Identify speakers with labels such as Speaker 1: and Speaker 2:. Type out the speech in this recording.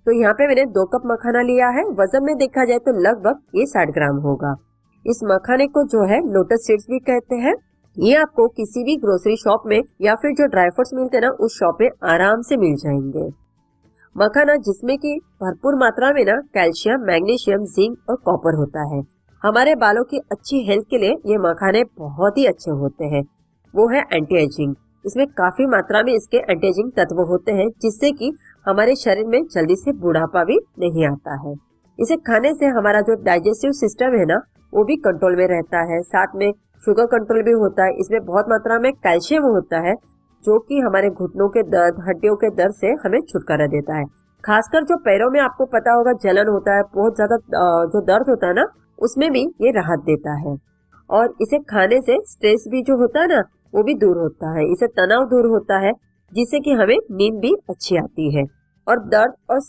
Speaker 1: तो यहाँ पे मैंने 2 कप मखाना लिया है। वजन में देखा जाए तो लगभग ये 60 ग्राम होगा। इस मखाने को जो है लोटस सीड्स भी कहते हैं। ये आपको किसी भी ग्रोसरी शॉप में या फिर जो ड्राई फ्रूट्स मिलते हैं ना, उस शॉप में आराम से मिल जाएंगे। मखाना जिसमें कि भरपूर मात्रा में ना कैल्शियम, मैग्नीशियम, जिंक और कॉपर होता है। हमारे बालों की अच्छी हेल्थ के लिए ये मखाने बहुत ही अच्छे होते हैं। वो है एंटी एजिंग। इसमें काफी मात्रा में इसके एंटी एजिंग तत्व होते हैं, जिससे कि हमारे शरीर में जल्दी से बुढ़ापा भी नहीं आता है। इसे खाने से हमारा जो डाइजेस्टिव सिस्टम है ना, वो भी कंट्रोल में रहता है। साथ में शुगर कंट्रोल भी होता है। इसमें बहुत मात्रा में कैल्शियम होता है, जो कि हमारे घुटनों के दर्द, हड्डियों के दर्द से हमें छुटकारा देता है। खासकर जो पैरों में आपको पता होगा जलन होता है, बहुत ज्यादा जो दर्द होता है ना, उसमें भी ये राहत देता है। और इसे खाने से स्ट्रेस भी जो होता है ना, वो भी दूर होता है। इससे तनाव दूर होता है, जिससे कि हमें नींद भी अच्छी आती है। और दर्द और